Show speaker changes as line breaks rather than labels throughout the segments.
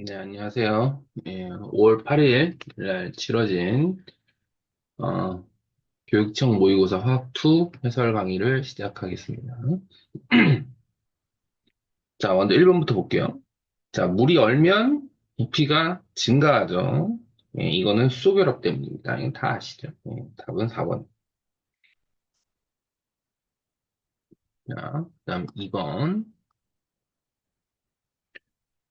네, 안녕하세요. 5월 8일 날 치러진 어, 교육청 모의고사 화학2 해설 강의를 시작하겠습니다. 자, 먼저 1번부터 볼게요. 자, 물이 얼면 부피가 증가하죠. 이거는 수소 결합 때문입니다. 이건 다 아시죠? 답은 4번. 자, 그다음 2번.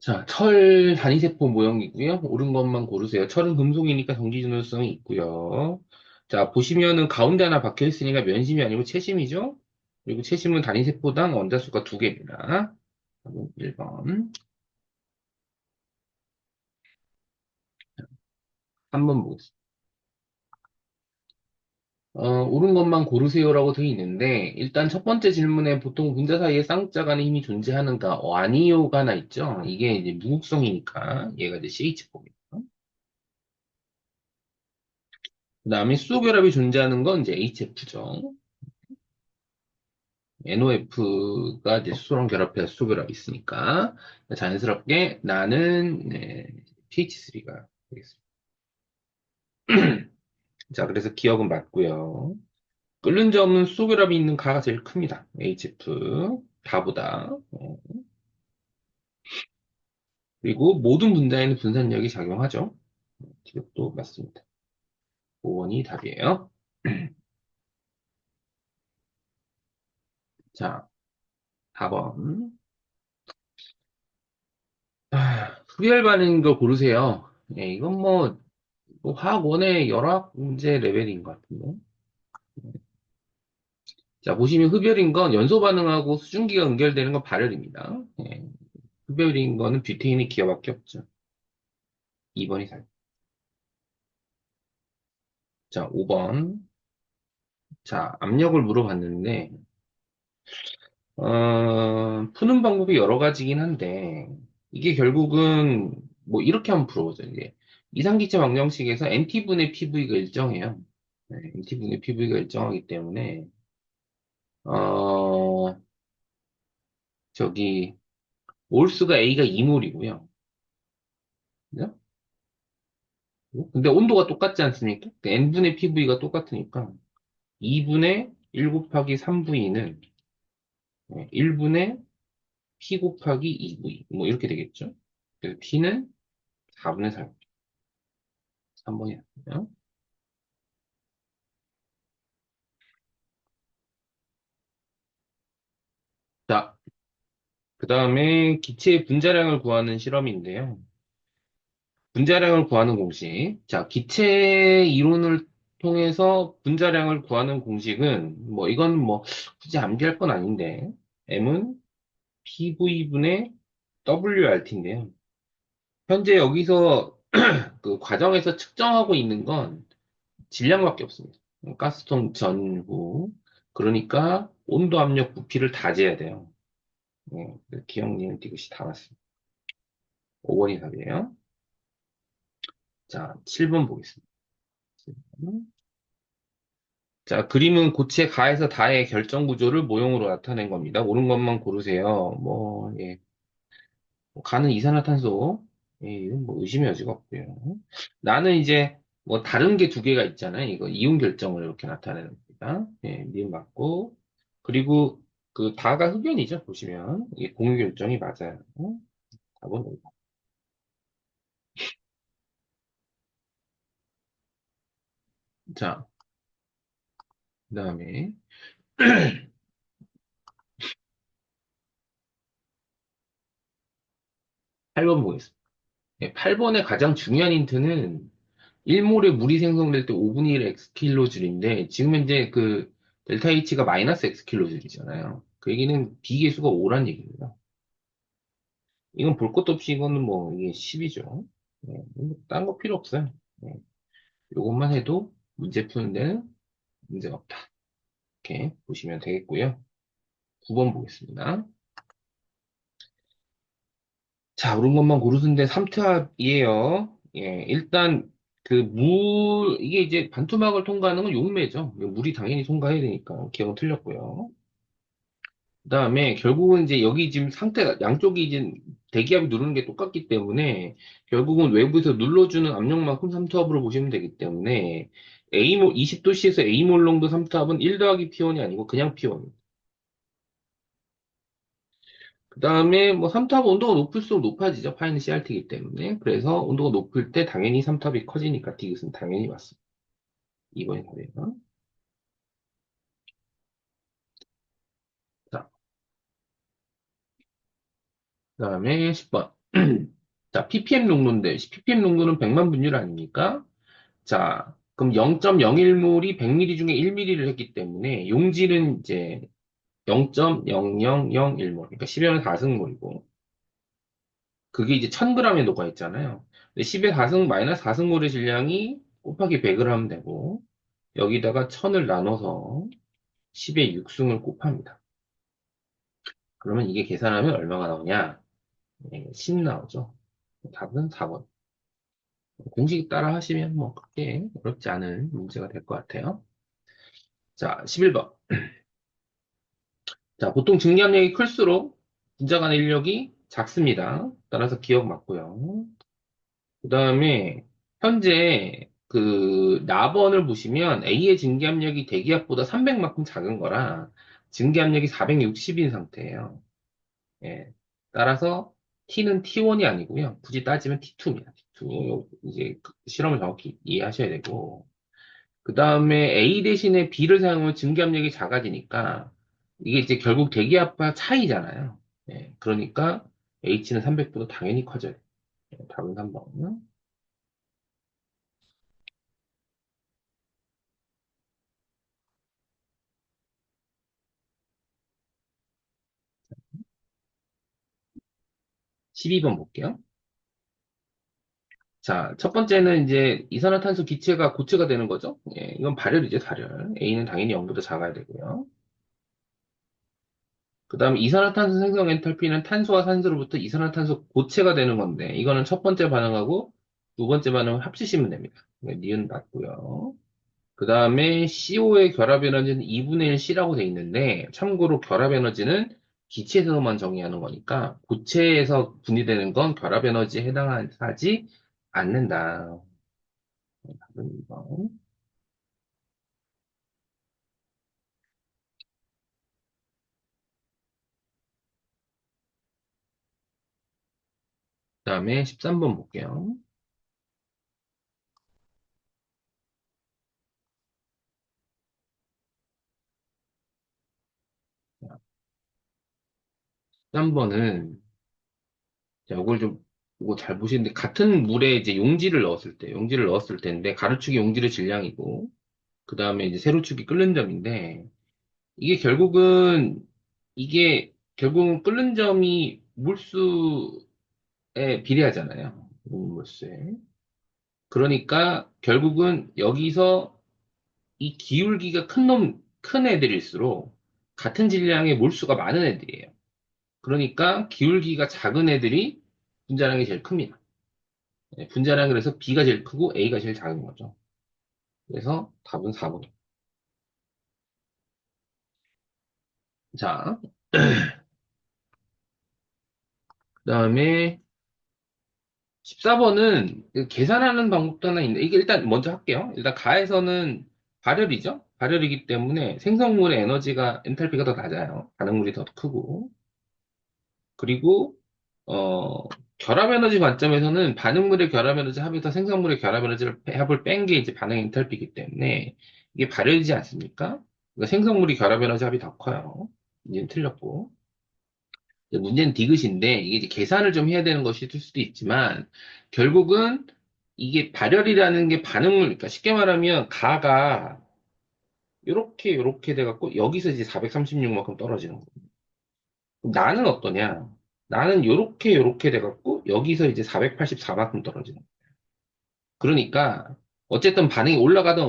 자, 철 단위세포 모형이고요. 옳은 것만 고르세요. 철은 금속이니까 전기전도성이 있고요. 자, 보시면은 가운데 하나 박혀 있으니까 면심이 아니고 채심이죠? 그리고 채심은 단위세포당 원자수가 2개입니다. 1번. 한번 보겠습니다. 옳은 것만 고르세요라고 되어 있는데, 일단 첫 번째 질문에 보통 분자 사이에 쌍자 간의 힘이 존재하는가? 아니요가 하나 있죠? 이게 이제 무극성이니까, 얘가 이제 CH4입니다. 그 다음에 수소결합이 존재하는 건 이제 HF죠. NOF가 이제 수소랑 결합해서 수소 결합이 있으니까 자연스럽게 나는 pH3가 되겠습니다. 자, 그래서 기억은 맞고요. 끓는 점은 수소 결합이 있는 가가 제일 큽니다. HF 다보다. 그리고 모든 분자에는 분산력이 작용하죠. 기억도 맞습니다. 5번이 답이에요. 자, 4번. 흡열 반응인 거 고르세요. 이건 뭐 화학원의 열학 문제 레벨인 것 같은데. 자, 보시면 흡열인 건 연소 반응하고 수증기가 연결되는 건 발열입니다. 흡열인 거는 뷰테인의 기여밖에 없죠. 2번이 살. 자, 5번. 자, 압력을 물어봤는데, 푸는 방법이 여러 가지긴 한데, 이게 결국은 뭐 이렇게 한번 풀어보죠. 이게 이상기체 방정식에서 NT분의 PV가 일정해요. NT분의 PV가 일정하기 때문에, 어, 저기, 몰수가 A가 2몰이고요. 근데 온도가 똑같지 않습니까? n분의 PV가 똑같으니까 2분의 1 곱하기 3V는 1분의 P 곱하기 2V 뭐 이렇게 되겠죠? 그래서 P는 4분의 4, 3번이 나요. 자, 그 다음에 기체의 분자량을 구하는 실험인데요. 분자량을 구하는 공식. 자, 기체 이론을 통해서 분자량을 구하는 공식은 뭐 이건 뭐 굳이 암기할 건 아닌데 M은 PV분의 WRT인데요. 현재 여기서 그 과정에서 측정하고 있는 건 질량밖에 없습니다. 가스통 전후. 그러니까 온도, 압력, 부피를 다 재야 돼요. 기억, 니은, 디귿이 다 맞습니다. 5번이 답이에요. 자, 7번 보겠습니다. 자, 그림은 고체 가에서 다의 결정 구조를 모형으로 나타낸 겁니다. 옳은 것만 고르세요. 가는 이산화탄소. 이건 뭐 의심의 여지가 없고요. 나는 이제 뭐 다른 게 두 개가 있잖아요. 이거 이온 결정을 이렇게 나타내는 겁니다. 니은 맞고. 그리고 그 다가 흡연이죠. 보시면. 이게 공유 결정이 맞아요. 답은 5번. 자, 그 다음에 8번 보겠습니다. 8번의 가장 중요한 힌트는 1몰에 물이 생성될 때 5분의 1 엑스킬로줄인데 지금 현재 그 델타 H가 마이너스 엑스킬로줄이잖아요. 그 얘기는 비계수가 5란 얘기입니다. 이건 볼 것도 없이 이거는 뭐 이게 10이죠. 딴 거 필요 없어요. 네, 요것만 해도 문제 푸는 데는 문제가 없다. 이렇게 보시면 되겠고요. 9번 보겠습니다. 자, 옳은 것만 고르는데 3트합이에요. 일단 이게 이제 반투막을 통과하는 건 용매죠. 물이 당연히 통과해야 되니까 기억은 틀렸고요. 그 다음에 결국은 이제 여기 지금 상태가 양쪽이 이제 대기압이 누르는 게 똑같기 때문에 결국은 외부에서 눌러주는 압력만큼 삼투압으로 보시면 되기 때문에 A몰, 20도씨에서 A몰 농도 삼투압은 1 더하기 P1이 아니고 그냥 P1. 그 다음에 뭐 삼투압 온도가 높을수록 높아지죠. 파이는 CRT이기 때문에. 그래서 온도가 높을 때 당연히 삼투압이 커지니까 디귿은 당연히 맞습니다. 2번이 답이에요. 자, 그 다음에 10번. 자, ppm 농도인데, ppm 농도는 100만 분율 아닙니까? 자, 그럼 0.01몰이 100ml 중에 1ml를 했기 때문에 용질은 이제 0.0001몰, 그러니까 10의 4승몰이고, 그게 이제 1000g에 녹아 있잖아요. 근데 10의 4승 마이너스 4승몰의 질량이 곱하기 100을 하면 되고, 여기다가 1000을 나눠서 10의 6승을 곱합니다. 그러면 이게 계산하면 얼마가 나오냐? 10 나오죠. 답은 4번. 공식 따라 하시면 뭐 그렇게 어렵지 않은 문제가 될 것 같아요. 자, 11번. 자, 보통 증기압력이 클수록 분자 간의 인력이 작습니다. 따라서 기억 맞고요. 그 다음에 현재 그 나번을 보시면 A의 증기압력이 대기압보다 300만큼 작은 거라 증기압력이 460인 상태예요. 예. 따라서 T는 T1이 아니고요. 굳이 따지면 T2입니다. T2. 이제 그 실험을 정확히 이해하셔야 되고. 그 다음에 A 대신에 B를 사용하면 증기압력이 작아지니까 이게 이제 결국 대기압과 차이잖아요. 예, 그러니까 H는 300보다 당연히 커져요. 예, 답은 3번. 12번 볼게요. 자, 첫 번째는 이제 이산화탄소 기체가 고체가 되는 거죠. 예, 이건 발열이죠, 발열. A는 당연히 0보다 작아야 되고요. 그 다음에 이산화탄소 생성 엔탈피는 탄소와 산소로부터 이산화탄소 고체가 되는 건데, 이거는 첫 번째 반응하고 두 번째 반응을 합치시면 됩니다. 네, 니은 맞고요. 그 다음에 CO의 결합 에너지는 2분의 1 C라고 돼 있는데, 참고로 결합 에너지는 기체에서만 정의하는 거니까, 고체에서 분리되는 건 결합 에너지에 해당하지 않는다. 답은 2번. 그 다음에 13번 볼게요. 자, 13번은, 자, 이걸 좀, 이거 잘 보시는데, 같은 물에 이제 용지를 넣었을 때인데, 가로축이 용질의 질량이고, 그 다음에 이제 세로축이 끓는 점인데, 이게 결국은, 이게 결국은 끓는 점이 물수에 비례하잖아요. 물수에. 그러니까 결국은 여기서 이 기울기가 큰 애들일수록 같은 질량의 몰수가 많은 애들이에요. 그러니까 기울기가 작은 애들이 분자량이 제일 큽니다. 네, 분자량 그래서 B가 제일 크고 A가 제일 작은 거죠. 그래서 답은 4번. 자, 그 다음에 14번은 계산하는 방법도 하나 있는데, 이게 일단 먼저 할게요. 일단 가에서는 발열이죠? 발열이기 때문에 생성물의 에너지가, 엔탈피가 더 낮아요. 반응물이 더 크고. 그리고, 어, 결합 에너지 관점에서는 반응물의 결합 에너지 합에서 생성물의 결합 에너지를 합을 뺀 게 이제 반응 엔탈피이기 때문에 이게 발열이지 않습니까? 그러니까 생성물이 결합 에너지 합이 더 커요. 이제는 틀렸고. 이제 문제는 디귿인데 이게 이제 계산을 좀 해야 되는 것일 수도 있지만 결국은 이게 발열이라는 게 반응물, 그러니까 쉽게 말하면 가가 요렇게 돼갖고 여기서 이제 436만큼 떨어지는 거예요. 그럼 나는 어떠냐? 나는 요렇게 돼갖고 여기서 이제 484만큼 떨어지는 거예요. 그러니까 어쨌든 반응이 올라가든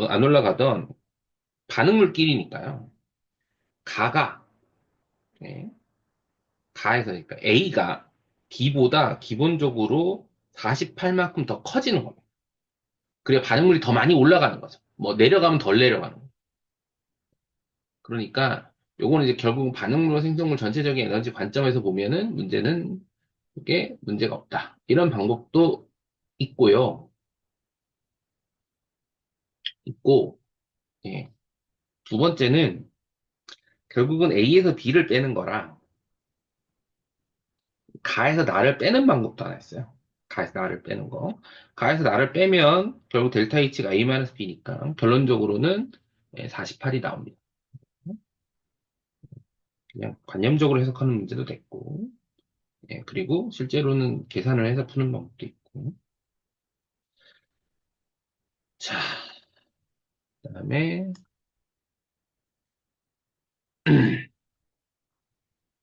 안 올라가든 반응물끼리니까요. 가가 예, 가에서 그러니까 A가 B보다 기본적으로 48만큼 더 커지는 겁니다. 그래야 반응물이 더 많이 올라가는 거죠. 뭐 내려가면 덜 내려가는 거죠. 그러니까 요거는 이제 결국 반응물과 생성물 전체적인 에너지 관점에서 보면은 문제는 그게 문제가 없다. 이런 방법도 있고요. 있고, 예. 두 번째는 결국은 A에서 B를 빼는 거라 가에서 나를 빼는 방법도 하나 있어요. 가에서 나를 빼는 거. 가에서 나를 빼면 결국 델타 H가 A-B니까 결론적으로는 48이 나옵니다. 그냥 관념적으로 해석하는 문제도 됐고, 예, 그리고 실제로는 계산을 해서 푸는 방법도 있고. 자, 그다음에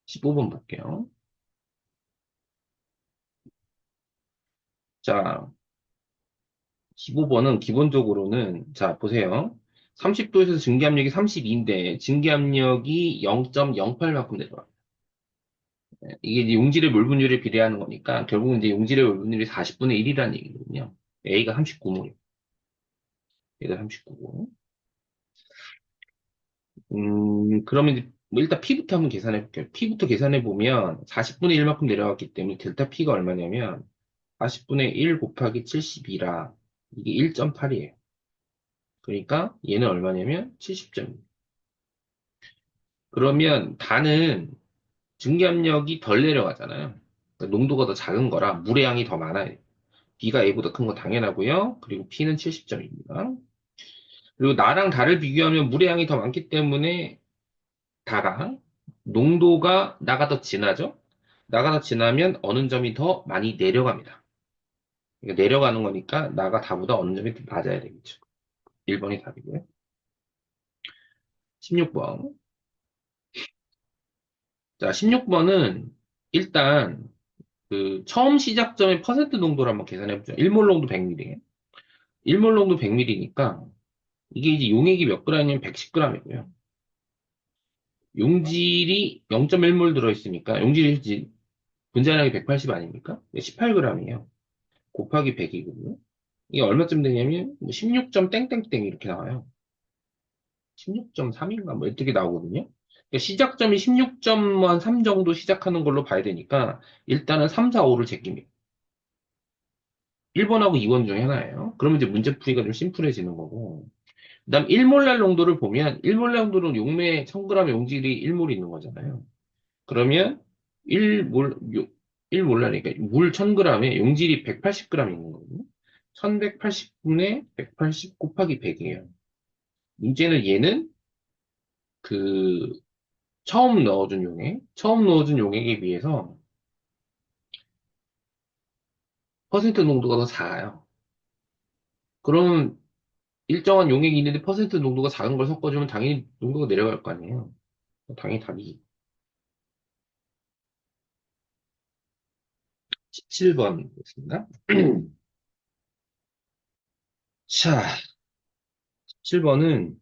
15번 볼게요. 자, 15번은 기본적으로는 자, 보세요. 30도에서 증기압력이 32인데 증기압력이 0.08만큼 내려와. 이게 이제 용질의 몰 분율에 비례하는 거니까 결국은 이제 용질의 몰 분율이 40분의 1이라는 얘기거든요. A가 39몰, A가 39고. 그러면 이제 뭐 일단 P부터 한번 계산해 볼게요. P부터 계산해 보면 40분의 1만큼 내려왔기 때문에 델타 P가 얼마냐면 40분의 1 곱하기 72라 이게 1.8이에요. 그러니까 얘는 얼마냐면 70점입니다. 그러면 단은 증기압력이 덜 내려가잖아요. 그러니까 농도가 더 작은 거라 물의 양이 더 많아요. B가 A보다 큰 거 당연하고요. 그리고 P는 70점입니다. 그리고 나랑 달을 비교하면 물의 양이 더 많기 때문에 다가 농도가 나가 더 진하죠? 나가 더 진하면 어느 점이 더 많이 내려갑니다. 그러니까 내려가는 거니까 나가 다보다 어느 점이 더 낮아야 되겠죠. 1번이 답이고요. 16번. 자, 16번은 일단 그 처음 시작점의 퍼센트 농도를 한번 계산해 보죠. 1몰 농도 100ml. 1몰 농도 100ml니까 이게 이제 용액이 몇 g이냐면 110g이고요. 용질이 0.1몰 들어있으니까 용질이 이제 분자량이 180 아닙니까? 18g이에요. 곱하기 100이거든요. 이게 얼마쯤 되냐면 16점 땡땡땡 이렇게 나와요. 16.3인가 뭐 이렇게 나오거든요. 그러니까 시작점이 16.3 정도 시작하는 걸로 봐야 되니까 일단은 3, 4, 5를 제낍니다. 1번하고 2번 중에 하나예요. 그러면 이제 문제풀이가 좀 심플해지는 거고. 그다음 1몰랄 농도를 보면 1몰랄 농도는 용매 1000g 용질이 1몰이 있는 거잖아요. 그러면 1몰, 1몰라니까 물 1000g에 용질이 180g 있는 거거든요. 1180분의 180 곱하기 100이에요. 문제는 얘는 그 처음 넣어준 용액에 비해서 퍼센트 농도가 더 작아요. 그럼 일정한 용액이 있는데 퍼센트 농도가 작은 걸 섞어주면 당연히 농도가 내려갈 거 아니에요. 당연히 답이 17번이었습니다. 자, 17번은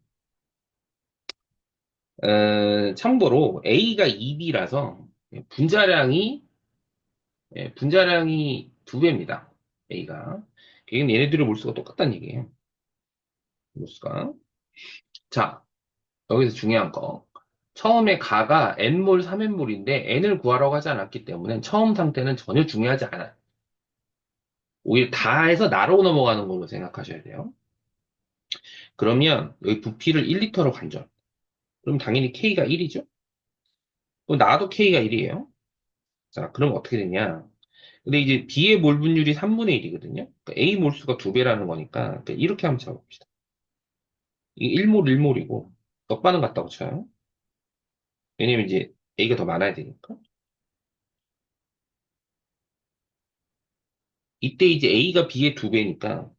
참고로 A가 2B라서 분자량이 2배입니다. A가. 그러니까 얘네들의 몰수가 똑같다는 얘기예요. 몰수가. 자, 여기서 중요한 거. 처음에 가가 N몰 3N몰인데 N을 구하라고 하지 않았기 때문에 처음 상태는 전혀 중요하지 않아요. 오히려 다해서 나로 넘어가는 걸로 생각하셔야 돼요. 그러면 여기 부피를 1리터로 간절. 그럼 당연히 K가 1이죠? 나도 K가 1이에요. 자, 그럼 어떻게 되냐? 근데 이제 B의 몰 분율이 3분의 1이거든요. A 몰수가 2배라는 거니까 이렇게 한번 잡아봅시다. 이 1몰 1몰이고 넉반은 같다고 쳐요. 왜냐면 이제 A가 더 많아야 되니까. 이때 이제 A가 B의 2배니까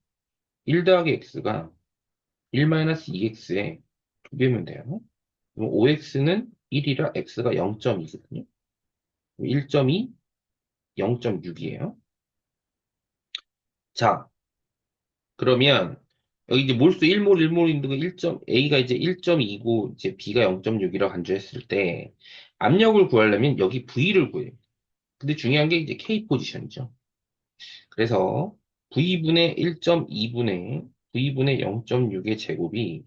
1 더하기 X가 1 마이너스 2X에 2배면 돼요. 그럼 5X는 1이라 X가 0.2거든요. 1.2, 0.6이에요. 자, 그러면 여기 이제 몰수 1몰 1몰인데 A가 이제 1.2고 이제 B가 0.6이라고 간주했을 때 압력을 구하려면 여기 V를 구해요. 근데 중요한 게 이제 K 포지션이죠. 그래서 V분의 1.2분의 V분의 0.6의 제곱이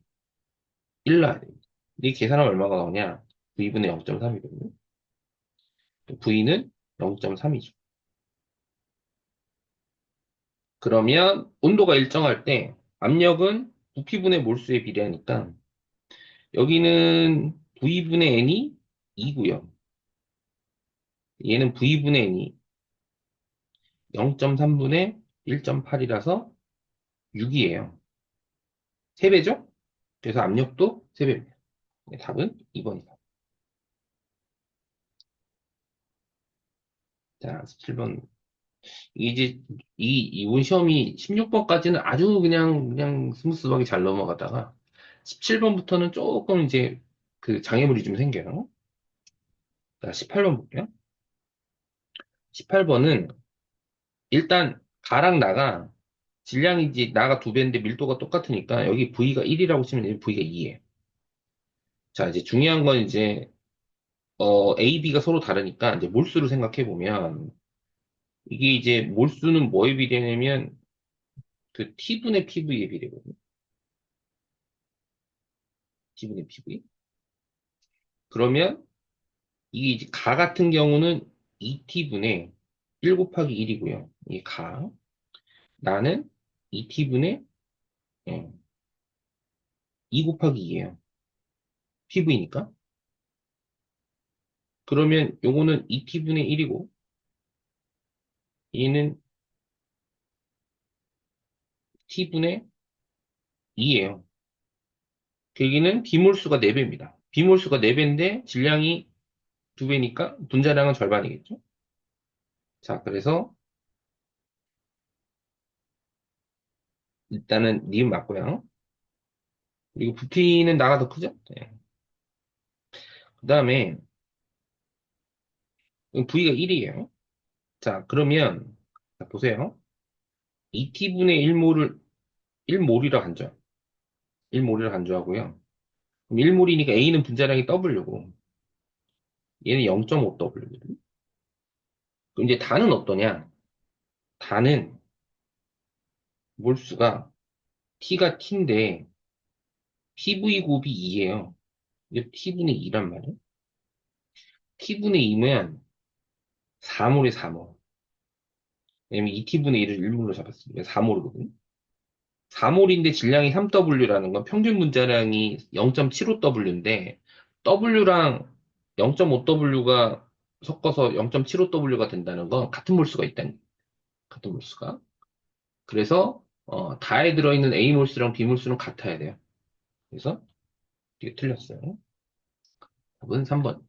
1 나야 됩니다. 이 계산하면 얼마가 나오냐? V분의 0.3이거든요. V는 0.3이죠. 그러면 온도가 일정할 때 압력은 부피분의 몰수에 비례하니까 여기는 V분의 N이 2고요. 얘는 V분의 N이 0.3분의 1.8이라서 6이에요. 3배죠? 그래서 압력도 3배입니다. 답은 2번이다. 자, 17번. 이제 이번 시험이 16번까지는 아주 그냥 스무스하게 잘 넘어가다가 17번부터는 조금 이제 그 장애물이 좀 생겨요. 자, 18번 볼게요. 18번은 일단 가랑 나가 질량이 이제 나가 2배인데 밀도가 똑같으니까 여기 V가 1이라고 치면 여기 V가 2예요. 자, 이제 중요한 건 이제 A, B가 서로 다르니까 이제 몰수를 생각해 보면 이게 이제 몰수는 뭐에 비례냐면 그 T분의 PV에 비례거든요. T분의 PV. 그러면 이게 이제 가 같은 경우는 2T분의 1 곱하기 1이고요. 이게 가. 나는 2T분의 2 곱하기 2예요. PV니까. 그러면 요거는 2T분의 1이고 얘는 T분의 2예요. 여기는 비몰수가 4배입니다. 비몰수가 4배인데 질량이 2배니까 분자량은 절반이겠죠? 자, 그래서 일단은 니은 맞고요. 그리고 부피는 나가 더 크죠? 네. 그 다음에 V가 1이에요. 자, 그러면 자, 보세요. 2T분의 1몰을 1몰이라 간주. 1몰이라 간주하고요. 그럼 1몰이니까 A는 분자량이 W고 얘는 0.5W거든요. 그럼 이제 단은 어떠냐? 단은 몰수가 T가 T인데 PV 곱이 2예요. 이게 T분의 2란 말이에요. T분의 2면 4몰에 4몰. 왜냐면 2T분의 1을 1몰로 잡았으니까 4몰이거든요. 4몰인데 질량이 3W라는 건 평균 분자량이 0.75W인데 W랑 0.5W가 섞어서 0.75W가 된다는 건 같은 몰수가 있다는 거예요. 같은 몰수가. 그래서 다에 들어있는 A 몰수랑 B 몰수는 같아야 돼요. 그래서 이게 틀렸어요. 답은 3번.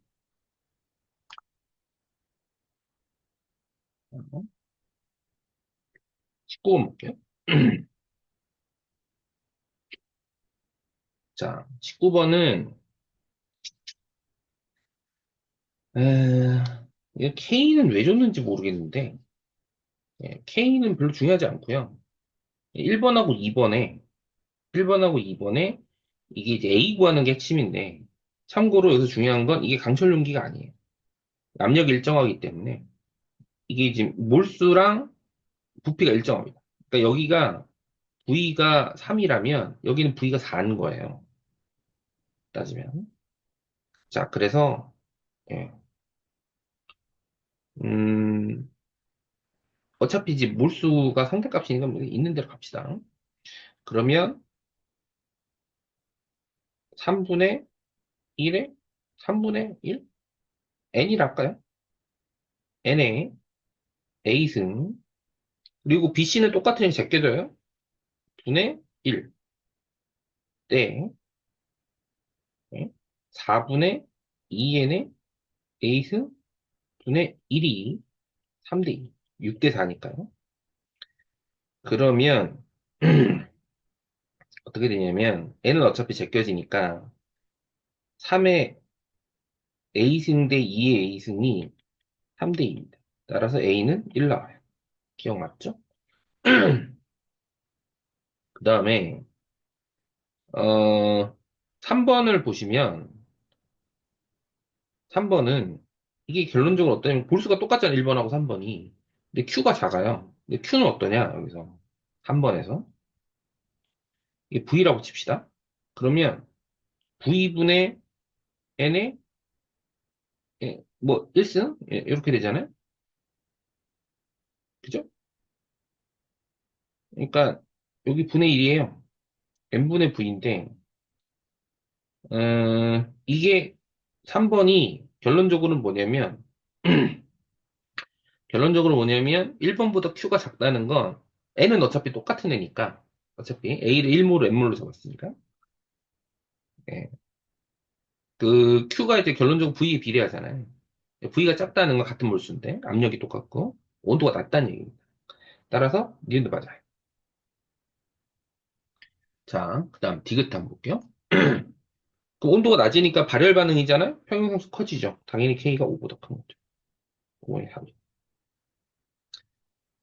19번 볼게요. 자, 19번은 K는 왜 줬는지 모르겠는데 K는 별로 중요하지 않고요. 1번하고 2번에 1번하고 2번에 이게 이제 A 구하는 게 핵심인데 참고로 여기서 중요한 건 이게 강철 용기가 아니에요. 압력이 일정하기 때문에 이게 이제 몰수랑 부피가 일정합니다. 그러니까 여기가 V가 3이라면 여기는 V가 4인 거예요. 따지면. 자, 그래서 예. 음, 어차피 이제 몰수가 상대값이니까 뭐 있는 대로 갑시다. 그러면 3분의 1에 3분의 1? n이랄까요? n의 a승 그리고 bc는 똑같으니 제껴져요. 분의 1 대 4분의 2n의 a승 분의 1이 3대 2 6대 4니까요. 그러면 어떻게 되냐면 n은 어차피 제껴지니까 3의 a승 대 2의 a승이 3대 2입니다. 따라서 a는 1 나와요. 기억 맞죠? 그 다음에 3번을 보시면 3번은 이게 결론적으로 어떠냐면 볼수가 똑같잖아 1번하고 3번이. 근데 Q가 작아요. 근데 Q는 어떠냐 여기서 3번에서 이게 V라고 칩시다. 그러면 V분의 N의 뭐 1승? 이렇게 되잖아요. 그죠? 그러니까 여기 분의 1이에요. n분의 v인데 이게 3번이 결론적으로 뭐냐면 1번보다 q가 작다는 건 n은 어차피 똑같은 애니까 어차피 a를 1몰로 n몰로 잡았으니까 예. 그 q가 이제 결론적으로 v에 비례하잖아요. v가 작다는 건 같은 몰수인데 압력이 똑같고 온도가 낮다는 얘기입니다. 따라서 니은도 맞아요. 자, 그 다음 디귿 한번 볼게요. 그 온도가 낮으니까 발열 반응이잖아요? 평형상수 커지죠. 당연히 K가 5보다 큰 거죠. 5의 3.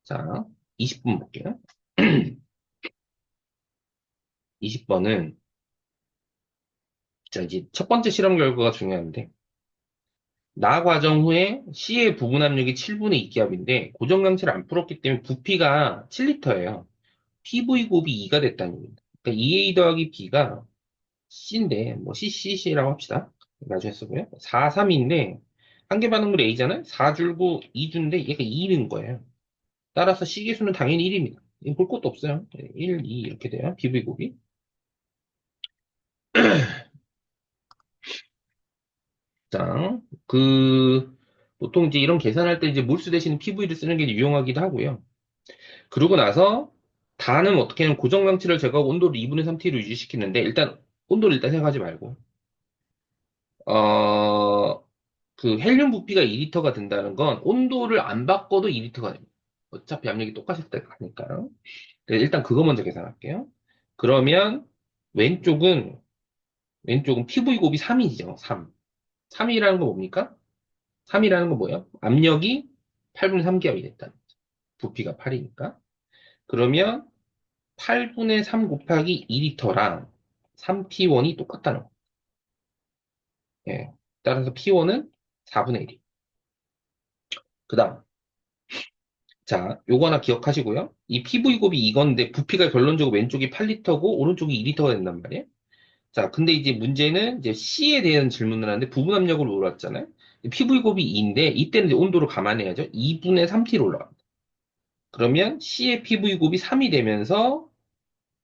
자, 20번 볼게요. 20번은, 자, 이제 첫 번째 실험 결과가 중요한데, 나 과정 후에 C의 부분 압력이 7분의 2 기압인데, 고정강체를 안 풀었기 때문에 부피가 7리터예요. PV 곱이 2가 됐다는 얘기입니다. 그러니까 2A 더하기 B가 C인데, 뭐 CCC라고 합시다. 나중에 쓰고요. 4, 3인데, 한 개 반응물 A잖아요? 4줄고 2주인데, 얘가 2인 거예요. 따라서 시계수는 당연히 1입니다. 볼 것도 없어요. 1, 2 이렇게 돼요. 비비곱이. 자, 보통 이제 이런 계산할 때 이제 몰수 대신 PV를 쓰는 게 유용하기도 하고요. 그러고 나서 다는 어떻게 하면 고정강치를 제거하고 온도를 2분의 3T로 유지시키는데 일단 온도를 일단 생각하지 말고 어, 그 헬륨 부피가 2리터가 된다는 건 온도를 안 바꿔도 2리터가 됩니다. 어차피 압력이 똑같을 때 가니까요. 일단 그거 먼저 계산할게요. 그러면 왼쪽은 왼쪽은 PV 곱이 3이죠. 3. 3이라는 건 뭡니까? 3이라는 건 뭐예요? 압력이 8분의 3기압이 됐다는 거죠. 부피가 8이니까. 그러면 8분의 3 곱하기 2리터랑 3P1이 똑같다는 거. 예. 따라서 P1은 4분의 1이. 그 다음. 자, 요거 하나 기억하시고요. 이 PV 곱이 이건데 부피가 결론적으로 왼쪽이 8리터고 오른쪽이 2리터가 된단 말이에요. 자, 근데 이제 문제는 이제 C에 대한 질문을 하는데 부분 압력을 물었잖아요. PV 곱이 2인데 이때는 이제 온도를 감안해야죠. 2분의 3T로 올라갑니다. 그러면 C의 PV 곱이 3이 되면서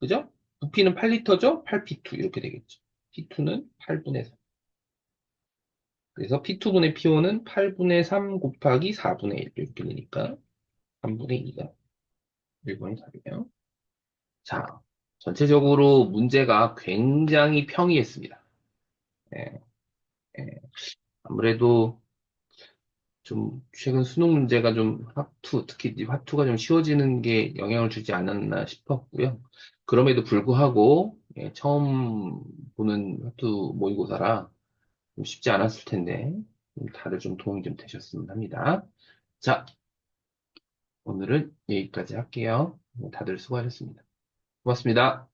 그죠? 부피는 8리터죠? 8P2 이렇게 되겠죠. P2는 8분의 3. 그래서 P2분의 P1은 8분의 3 곱하기 4분의 1 이렇게 되니까 3분의 2가 1번이 답이에요. 자, 전체적으로 문제가 굉장히 평이했습니다. 예, 예. 아무래도 좀 최근 수능 문제가 좀 특히 이 화투가 좀 쉬워지는 게 영향을 주지 않았나 싶었고요. 그럼에도 불구하고 예, 처음 보는 화투 모의고사라 좀 쉽지 않았을 텐데 다들 좀 도움이 좀 되셨으면 합니다. 자, 오늘은 여기까지 할게요. 다들 수고하셨습니다. 고맙습니다.